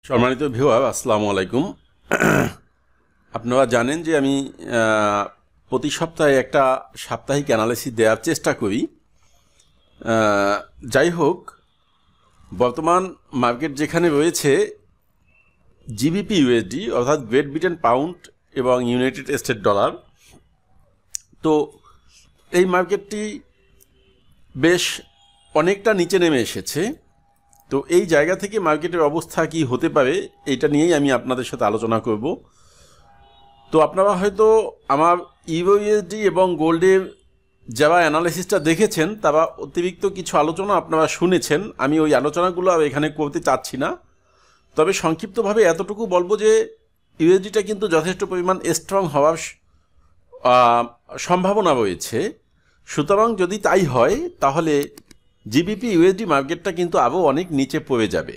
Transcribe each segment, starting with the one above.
সম্মানিত ভিউয়ার, আসসালামু আলাইকুম। আপনারা জানেন যে আমি প্রতি সপ্তাহে একটা সাপ্তাহিক অ্যানালিসিস দেওয়ার চেষ্টা করি। যাই হোক, বর্তমান মার্কেট যেখানে রয়েছে জিবিপি ইউএসডি অর্থাৎ গ্রেট ব্রিটেন পাউন্ড এবং ইউনাইটেড স্টেট ডলার, তো এই মার্কেটটি বেশ অনেকটা নিচে নেমে এসেছে। তো এই জায়গা থেকে মার্কেটের অবস্থা কি হতে পারে এটা নিয়েই আমি আপনাদের সাথে আলোচনা করব। তো আপনারা হয়তো আমার ইউএসডি এবং গোল্ডের যারা অ্যানালিসিসটা দেখেছেন তারা অতিরিক্ত কিছু আলোচনা আপনারা শুনেছেন। আমি ওই আলোচনাগুলো আর এখানে করতে চাচ্ছি না, তবে সংক্ষিপ্তভাবে এতটুকু বলবো যে ইউএসডিটা কিন্তু যথেষ্ট পরিমাণ স্ট্রং হওয়ার সম্ভাবনা রয়েছে। সুতরাং যদি তাই হয় তাহলে জিবিপি ইউএসডি মার্কেটটা কিন্তু আরও অনেক নিচে পড়ে যাবে।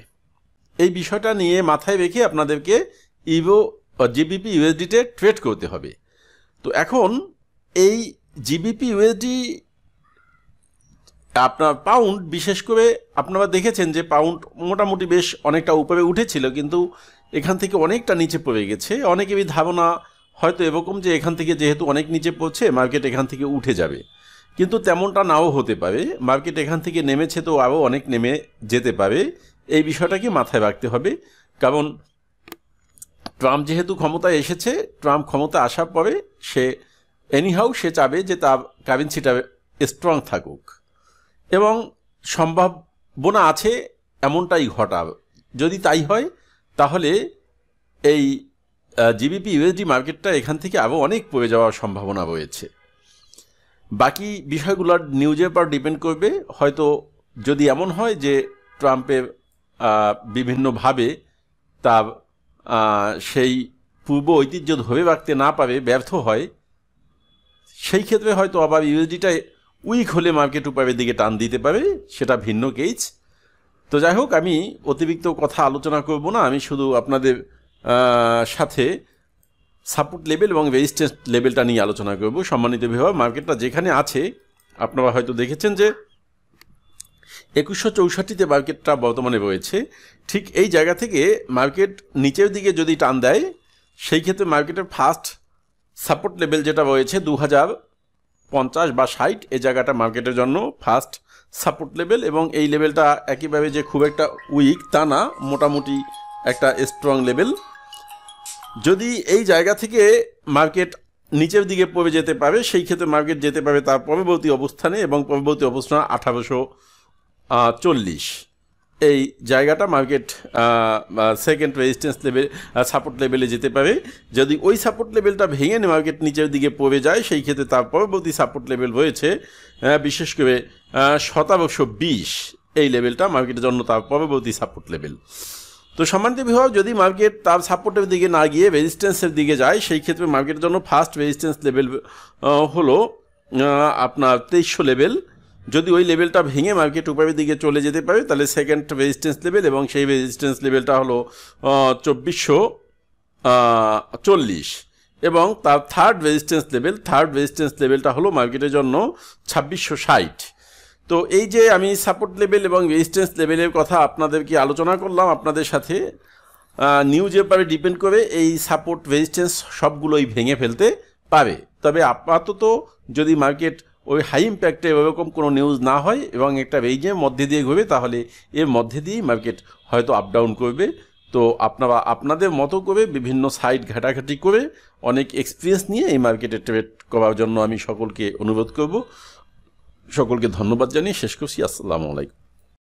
এই বিষয়টা নিয়ে মাথায় রেখে আপনাদেরকে জিবিপি ইউএসডিতে ট্রেড করতে হবে। তো এখন এই জিবিপি ইউএসডি আপনার পাউন্ড, বিশেষ করে আপনারা দেখেছেন যে পাউন্ড মোটামুটি বেশ অনেকটা উপরে উঠেছিল, কিন্তু এখান থেকে অনেকটা নিচে পড়ে গেছে। অনেকেরই ধারণা হয়তো এরকম যে এখান থেকে যেহেতু অনেক নিচে পড়ছে মার্কেট এখান থেকে উঠে যাবে, কিন্তু তেমনটা নাও হতে পারে। মার্কেট এখান থেকে নেমেছে তো আরও অনেক নেমে যেতে পারে। এই বিষয়টাকে মাথায় রাখতে হবে, কারণ ট্রাম্প যেহেতু ক্ষমতায় এসেছে, ট্রাম্প ক্ষমতা আসার পরে সে সে চাবে যে তার কারেন্সিটা স্ট্রং থাকুক, এবং সম্ভাবনা আছে এমনটাই ঘটার। যদি তাই হয় তাহলে এই জিবিপি ইউএসডি মার্কেটটা এখান থেকে আরও অনেক পড়ে যাওয়ার সম্ভাবনা রয়েছে। বাকি বিষয়গুলোর নিউজের উপর ডিপেন্ড করবে। হয়তো যদি এমন হয় যে ট্রাম্পের বিভিন্নভাবে তার সেই পূর্ব ঐতিহ্য ধরে রাখতে না পারে, ব্যর্থ হয়, সেই ক্ষেত্রে হয়তো আবার ইউএসডিটা উইক হলে মার্কেট উপরের দিকে টান দিতে পারে, সেটা ভিন্ন কেস। তো যাই হোক, আমি অতিরিক্ত কথা আলোচনা করব না। আমি শুধু আপনাদের সাথে সাপোর্ট লেভেল এবং রেজিস্ট্যান্স লেভেলটা নিয়ে আলোচনা করব। সম্মানিত ভিউয়ার, মার্কেটটা যেখানে আছে আপনারা হয়তো দেখেছেন যে 2164-তে মার্কেটটা বর্তমানে রয়েছে। ঠিক এই জায়গা থেকে মার্কেট নিচের দিকে যদি টান দেয়, সেই ক্ষেত্রে মার্কেটের ফার্স্ট সাপোর্ট লেভেল যেটা রয়েছে 2050 বা 60, এই জায়গাটা মার্কেটের জন্য ফার্স্ট সাপোর্ট লেভেল। এবং এই লেভেলটা একইভাবে যে খুব একটা উইক তা না, মোটামুটি একটা স্ট্রং লেভেল। যদি এই জায়গা থেকে মার্কেট নিচের দিকে পড়ে যেতে পারে, সেই ক্ষেত্রে মার্কেট যেতে পারে তার পরবর্তী অবস্থানে, এবং পরবর্তী অবস্থান 1840। এই জায়গাটা market second resistance level, support লেভেলে যেতে পারে। যদি ওই সাপোর্ট লেভেলটা ভেঙে মার্কেট নিচের দিকে পড়ে যায়, সেই ক্ষেত্রে তার পরবর্তী সাপোর্ট লেভেল রয়েছে বিশেষ করে 1720। এই লেভেলটা মার্কেটের জন্য তার পরবর্তী সাপোর্ট লেভেল। তো সম্মানিত ভিউয়ার, যদি মার্কেট তার সাপোর্টের দিকে না গিয়ে রেজিস্ট্যান্সের দিকে যায়, সেই ক্ষেত্রে মার্কেটের জন্য ফার্স্ট রেজিস্ট্যান্স লেভেল হলো আপনার 2300 লেভেল। যদি ওই লেভেলটা ভেঙে মার্কেট উপরের দিকে চলে যেতে পারে তাহলে সেকেন্ড রেজিস্ট্যান্স লেভেল, এবং সেই রেজিস্ট্যান্স লেভেলটা হলো 2440। এবং তার থার্ড রেজিস্ট্যান্স লেভেলটা হলো মার্কেটের জন্য 2660। তো এই যে আমি সাপোর্ট লেভেল এবং রেজিস্ট্যান্স লেভেলের কথা আপনাদেরকে আলোচনা করলাম আপনাদের সাথে, নিউজের উপরে ডিপেন্ড করে এই সাপোর্ট রেজিস্ট্যান্স সবগুলোই ভেঙে ফেলতে পারে। তবে আপাতত যদি মার্কেট ওই হাই ইম্প্যাক্টে ওরকম কোনো নিউজ না হয় এবং একটা রেঞ্জের মধ্যে দিয়ে ঘুরবে, তাহলে এর মধ্যে দিয়েই মার্কেট হয়তো আপ ডাউন করবে। তো আপনারা আপনাদের মতো করে বিভিন্ন সাইট ঘাটাঘাটি করে অনেক এক্সপিরিয়েন্স নিয়ে এই মার্কেটে ট্রেড করার জন্য আমি সকলকে অনুরোধ করব। সকলকে ধন্যবাদ জানিয়ে শেষ করছি। আসসালামু আলাইকুম।